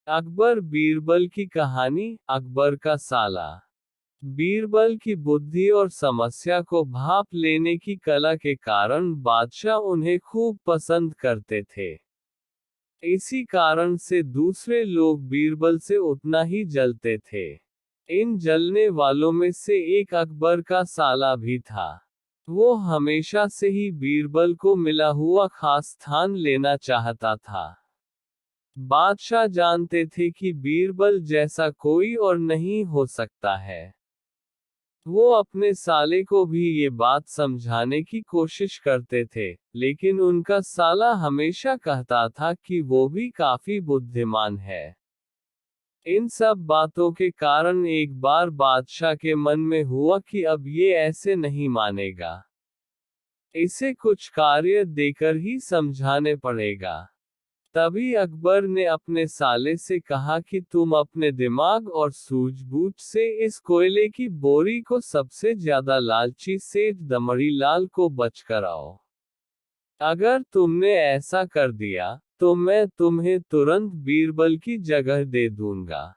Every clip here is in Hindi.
अकबर बीरबल की कहानी। अकबर का साला। बीरबल की बुद्धि और समस्या को भांप लेने की कला के कारण बादशाह उन्हें खूब पसंद करते थे। इसी कारण से दूसरे लोग बीरबल से उतना ही जलते थे। इन जलने वालों में से एक अकबर का साला भी था। वो हमेशा से ही बीरबल को मिला हुआ खास स्थान लेना चाहता था। बादशाह जानते थे कि बीरबल जैसा कोई और नहीं हो सकता है। वो अपने साले को भी ये बात समझाने की कोशिश करते थे, लेकिन उनका साला हमेशा कहता था कि वो भी काफी बुद्धिमान है। इन सब बातों के कारण एक बार बादशाह के मन में हुआ कि अब ये ऐसे नहीं मानेगा। इसे कुछ कार्य देकर ही समझाने पड़ेगा। तभी अकबर ने अपने साले से कहा कि तुम अपने दिमाग और सूझबूझ से इस कोयले की बोरी को सबसे ज्यादा लालची सेठ दमड़ीलाल को बच कराओ। अगर तुमने ऐसा कर दिया, तो मैं तुम्हें तुरंत बीरबल की जगह दे दूंगा।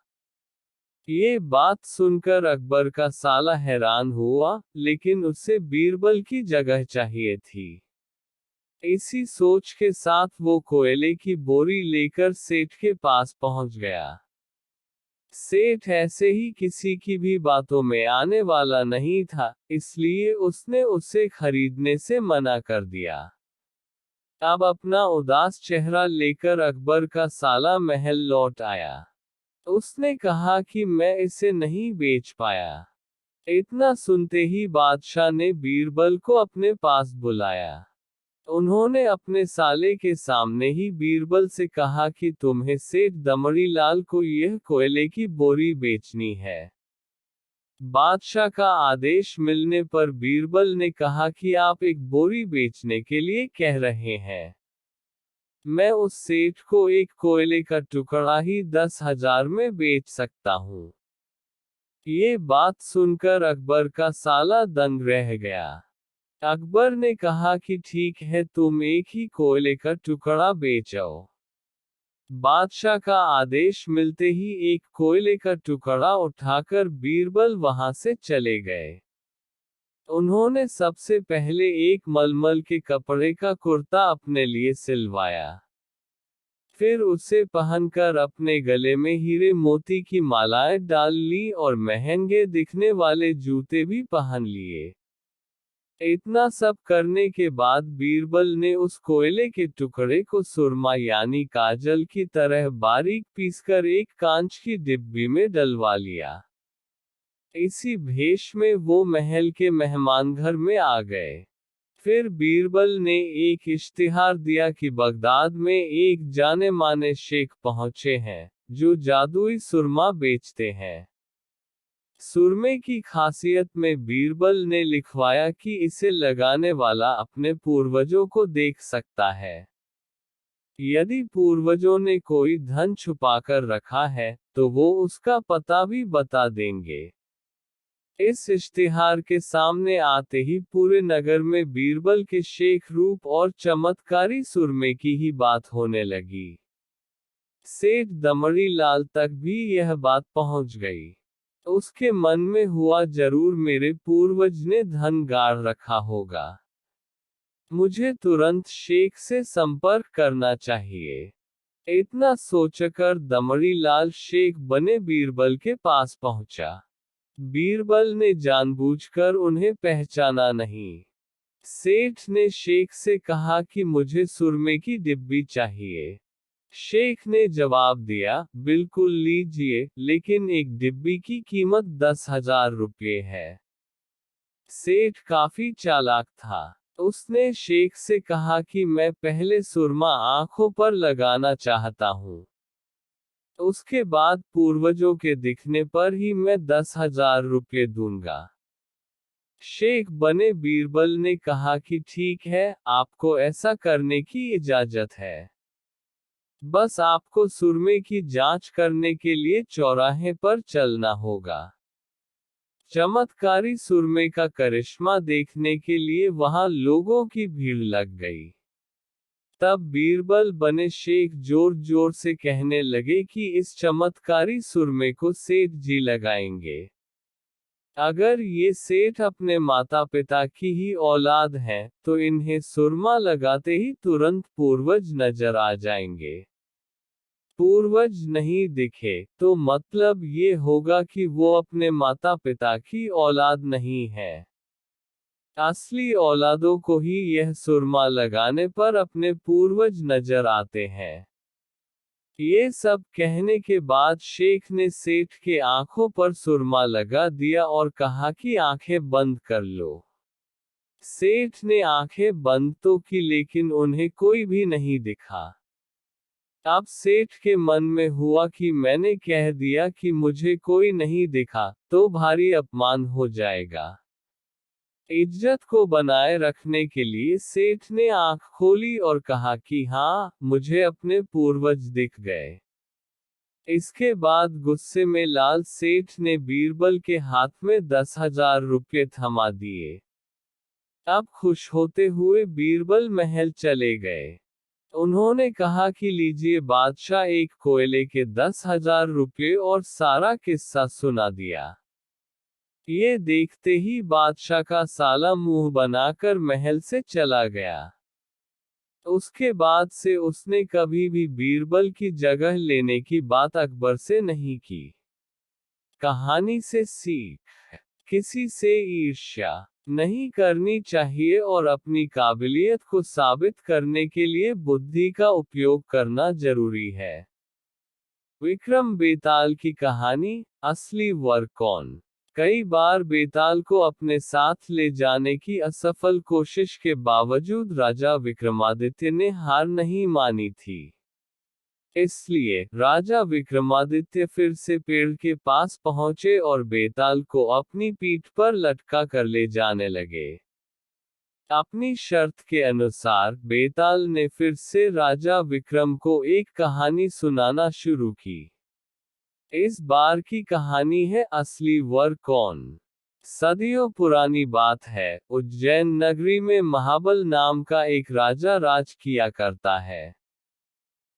ये बात सुनकर अकबर का साला हैरान हुआ, लेकिन उसे बीरबल की जगह चाहिए थी। इसी सोच के साथ वो कोयले की बोरी लेकर सेठ के पास पहुंच गया। सेठ ऐसे ही किसी की भी बातों में आने वाला नहीं था, इसलिए उसने उसे खरीदने से मना कर दिया। अब अपना उदास चेहरा लेकर अकबर का साला महल लौट आया। उसने कहा कि मैं इसे नहीं बेच पाया। इतना सुनते ही बादशाह ने बीरबल को अपने पास बुलाया। उन्होंने अपने साले के सामने ही बीरबल से कहा कि तुम्हें सेठ दमड़ीलाल को यह कोयले की बोरी बेचनी है। बादशाह का आदेश मिलने पर बीरबल ने कहा कि आप एक बोरी बेचने के लिए कह रहे हैं। मैं उस सेठ को एक कोयले का टुकड़ा ही 10,000 में बेच सकता हूँ। ये बात सुनकर अकबर का साला दंग रह गया। अकबर ने कहा कि ठीक है, तुम एक ही कोयले का टुकड़ा बेचो। बादशाह का आदेश मिलते ही एक कोयले का टुकड़ा उठाकर बीरबल वहां से चले गए। उन्होंने सबसे पहले एक मलमल के कपड़े का कुर्ता अपने लिए सिलवाया। फिर उसे पहनकर अपने गले में हीरे मोती की मालाएं डाल ली और महंगे दिखने वाले जूते भी पहन लिए। इतना सब करने के बाद बीरबल ने उस कोयले के टुकड़े को सुरमा यानी काजल की तरह बारीक पीसकर एक कांच की डिब्बी में डलवा लिया। इसी भेष में वो महल के मेहमानघर में आ गए। फिर बीरबल ने एक इश्तिहार दिया कि बगदाद में एक जाने माने शेख पहुंचे हैं, जो जादुई सुरमा बेचते हैं। सुरमे की खासियत में बीरबल ने लिखवाया कि इसे लगाने वाला अपने पूर्वजों को देख सकता है। यदि पूर्वजों ने कोई धन छुपाकर रखा है, तो वो उसका पता भी बता देंगे। इस इश्तिहार के सामने आते ही पूरे नगर में बीरबल के शेख रूप और चमत्कारी सुरमे की ही बात होने लगी। सेठ दमड़ीलाल तक भी यह बात पहुंच गई। उसके मन में हुआ, जरूर मेरे पूर्वज ने धन गाड़ रखा होगा। मुझे तुरंत शेख से संपर्क करना चाहिए। इतना सोचकर दमड़ीलाल शेख बने बीरबल के पास पहुंचा। बीरबल ने जानबूझकर उन्हें पहचाना नहीं। सेठ ने शेख से कहा कि मुझे सुरमे की डिब्बी चाहिए। शेख ने जवाब दिया, बिल्कुल लीजिए, लेकिन एक डिब्बी की कीमत 10,000 रुपये है। सेठ काफी चालाक था। उसने शेख से कहा कि मैं पहले सुरमा आंखों पर लगाना चाहता हूँ। उसके बाद पूर्वजों के दिखने पर ही मैं 10,000 रुपये दूंगा। शेख बने बीरबल ने कहा कि ठीक है, आपको ऐसा करने की इजाजत है। बस आपको सुरमे की जांच करने के लिए चौराहे पर चलना होगा। चमत्कारी सुरमे का करिश्मा देखने के लिए वहां लोगों की भीड़ लग गई। तब बीरबल बने शेख जोर जोर से कहने लगे कि इस चमत्कारी सुरमे को सेठ जी लगाएंगे। अगर ये सेठ अपने माता पिता की ही औलाद हैं, तो इन्हें सुरमा लगाते ही तुरंत पूर्वज नजर आ जाएंगे। पूर्वज नहीं दिखे, तो मतलब ये होगा कि वो अपने माता पिता की औलाद नहीं है। असली औलादों को ही यह सुरमा लगाने पर अपने पूर्वज नजर आते हैं। ये सब कहने के बाद शेख ने सेठ के आंखों पर सुरमा लगा दिया और कहा कि आंखें बंद कर लो। सेठ ने आंखें बंद तो की, लेकिन उन्हें कोई भी नहीं दिखा। अब सेठ के मन में हुआ कि मैंने कह दिया कि मुझे कोई नहीं दिखा, तो भारी अपमान हो जाएगा। इज्जत को बनाए रखने के लिए सेठ ने आंख खोली और कहा कि हाँ, मुझे अपने पूर्वज दिख गए। इसके बाद गुस्से में लाल सेठ ने बीरबल के हाथ में 10,000 रुपये थमा दिए। अब खुश होते हुए बीरबल महल चले गए। उन्होंने कहा कि लीजिए बादशाह, एक कोयले के 10,000 रुपये, और सारा किस्सा सुना दिया। ये देखते ही बादशाह का साला मुंह बनाकर महल से चला गया। उसके बाद से उसने कभी भी बीरबल की जगह लेने की बात अकबर से नहीं की। कहानी से सीख, किसी से ईर्ष्या नहीं करनी चाहिए और अपनी काबिलियत को साबित करने के लिए बुद्धि का उपयोग करना जरूरी है। विक्रम बेताल की कहानी, असली वर कौन। कई बार बेताल को अपने साथ ले जाने की असफल कोशिश के बावजूद राजा विक्रमादित्य ने हार नहीं मानी थी। इसलिए राजा विक्रमादित्य फिर से पेड़ के पास पहुंचे और बेताल को अपनी पीठ पर लटका कर ले जाने लगे। अपनी शर्त के अनुसार बेताल ने फिर से राजा विक्रम को एक कहानी सुनाना शुरू की। इस बार की कहानी है असली वर कौन। सदियों पुरानी बात है, उज्जैन नगरी में महाबल नाम का एक राजा राज किया करता है।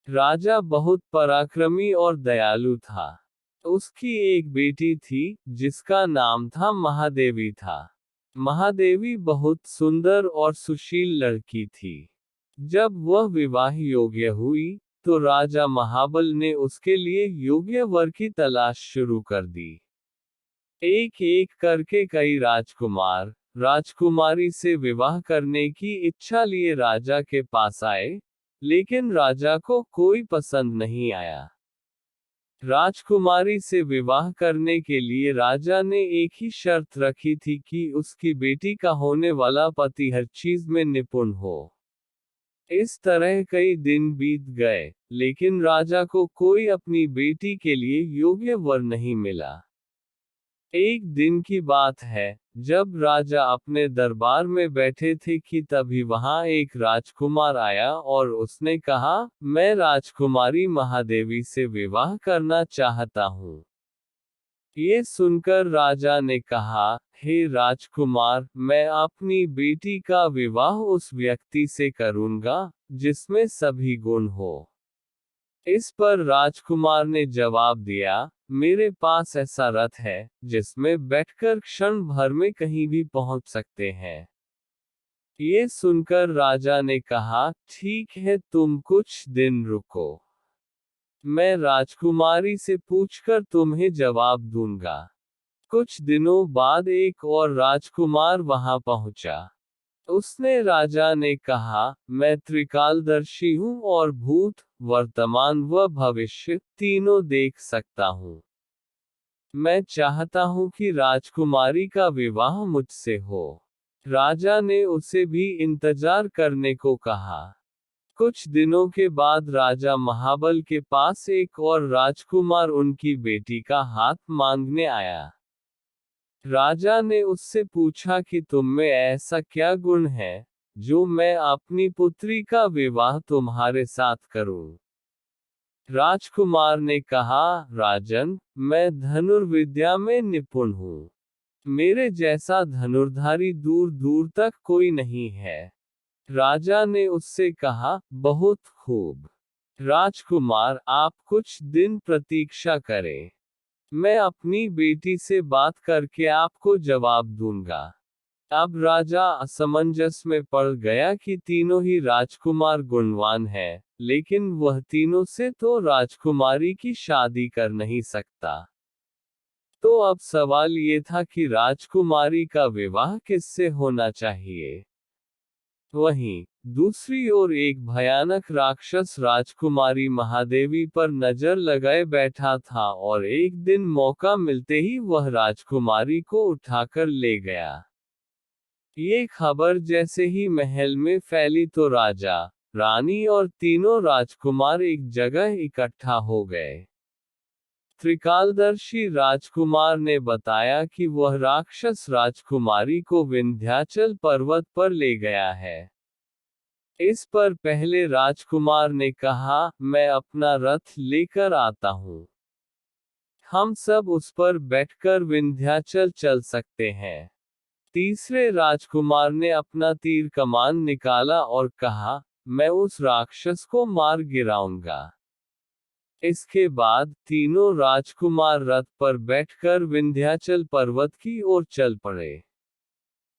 राजा बहुत पराक्रमी और दयालु था। उसकी एक बेटी थी, जिसका नाम था महादेवी था। महादेवी बहुत सुंदर और सुशील लड़की थी। जब वह विवाह योग्य हुई, तो राजा महाबल ने उसके लिए योग्य वर की तलाश शुरू कर दी। एक एक करके कई राजकुमार, राजकुमारी से विवाह करने की इच्छा लिए राजा के पास आए, लेकिन राजा को कोई पसंद नहीं आया। राजकुमारी से विवाह करने के लिए राजा ने एक ही शर्त रखी थी कि उसकी बेटी का होने वाला पति हर चीज में निपुण हो। इस तरह कई दिन बीत गए, लेकिन राजा को कोई अपनी बेटी के लिए योग्य वर नहीं मिला। एक दिन की बात है, जब राजा अपने दरबार में बैठे थे कि तभी वहां एक राजकुमार आया और उसने कहा, मैं राजकुमारी महादेवी से विवाह करना चाहता हूँ। ये सुनकर राजा ने कहा, हे राजकुमार, मैं अपनी बेटी का विवाह उस व्यक्ति से करूंगा, जिसमें सभी गुण हो। इस पर राजकुमार ने जवाब दिया, मेरे पास ऐसा रथ है, जिसमें बैठकर क्षण भर में कहीं भी पहुंच सकते हैं। ये सुनकर राजा ने कहा, ठीक है, तुम कुछ दिन रुको। मैं राजकुमारी से पूछकर तुम्हें जवाब दूंगा। कुछ दिनों बाद एक और राजकुमार वहां पहुंचा। उसने राजा ने कहा, मैं त्रिकालदर्शी हूँ और भूत, वर्तमान व भविष्य तीनों देख सकता हूँ। मैं चाहता हूँ कि राजकुमारी का विवाह मुझसे हो। राजा ने उसे भी इंतजार करने को कहा। कुछ दिनों के बाद राजा महाबल के पास एक और राजकुमार उनकी बेटी का हाथ मांगने आया। राजा ने उससे पूछा कि तुम में ऐसा क्या गुण है, जो मैं अपनी पुत्री का विवाह तुम्हारे साथ करूं। राजकुमार ने कहा, राजन, मैं धनुर्विद्या में निपुण हूँ। मेरे जैसा धनुर्धारी दूर दूर तक कोई नहीं है। राजा ने उससे कहा, बहुत खूब। राजकुमार, आप कुछ दिन प्रतीक्षा करें। मैं अपनी बेटी से बात करके आपको जवाब दूंगा। अब राजा असमंजस में पड़ गया कि तीनों ही राजकुमार गुणवान हैं, लेकिन वह तीनों से तो राजकुमारी की शादी कर नहीं सकता। तो अब सवाल ये था कि राजकुमारी का विवाह किससे होना चाहिए। वहीं दूसरी ओर एक भयानक राक्षस राजकुमारी महादेवी पर नजर लगाए बैठा था और एक दिन मौका मिलते ही वह राजकुमारी को उठाकर ले गया। ये खबर जैसे ही महल में फैली तो राजा, रानी और तीनों राजकुमार एक जगह इकट्ठा हो गए। त्रिकालदर्शी राजकुमार ने बताया कि वह राक्षस राजकुमारी को विंध्याचल पर्वत पर ले गया है। इस पर पहले राजकुमार ने कहा, मैं अपना रथ लेकर आता हूँ। हम सब उस पर बैठकर विंध्याचल चल सकते हैं। तीसरे राजकुमार ने अपना तीर कमान निकाला और कहा, मैं उस राक्षस को मार गिराऊंगा। इसके बाद तीनों राजकुमार रथ पर बैठकर विंध्याचल पर्वत की ओर चल पड़े।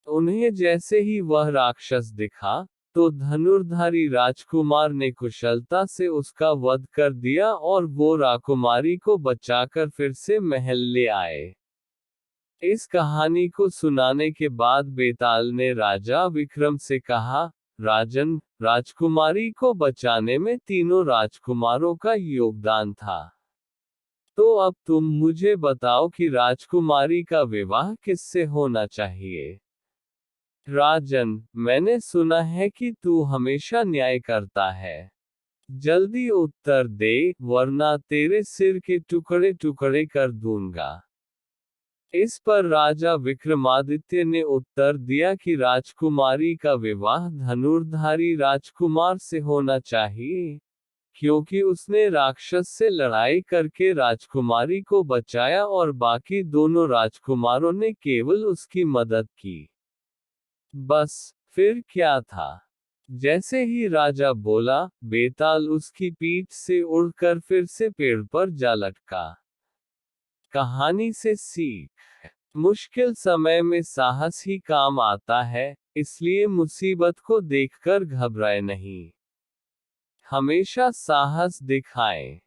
उन्हें जैसे ही वह राक्षस दिखा, तो धनुर्धारी राजकुमार ने कुशलता से उसका वध कर दिया और वो राकुमारी को बचाकर फिर से महल ले आए। इस कहानी को सुनाने के बाद बेताल ने राजा विक्रम से कहा, राजन, राजकुमारी को बचाने में तीनों राजकुमारों का योगदान था। तो अब तुम मुझे बताओ कि राजकुमारी का विवाह किससे होना चाहिए। राजन, मैंने सुना है कि तू हमेशा न्याय करता है। जल्दी उत्तर दे, वरना तेरे सिर के टुकड़े टुकड़े कर दूंगा। इस पर राजा विक्रमादित्य ने उत्तर दिया कि राजकुमारी का विवाह धनुर्धारी राजकुमार से होना चाहिए, क्योंकि उसने राक्षस से लड़ाई करके राजकुमारी को बचाया और बाकी दोनों राजकुमारों ने केवल उसकी मदद की। बस, फिर क्या था। जैसे ही राजा बोला, बेताल उसकी पीठ से उड़कर फिर से पेड़ पर जा लटका। कहानी से सीख। मुश्किल समय में साहस ही काम आता है, इसलिए मुसीबत को देखकर घबराए नहीं। हमेशा साहस दिखाएं।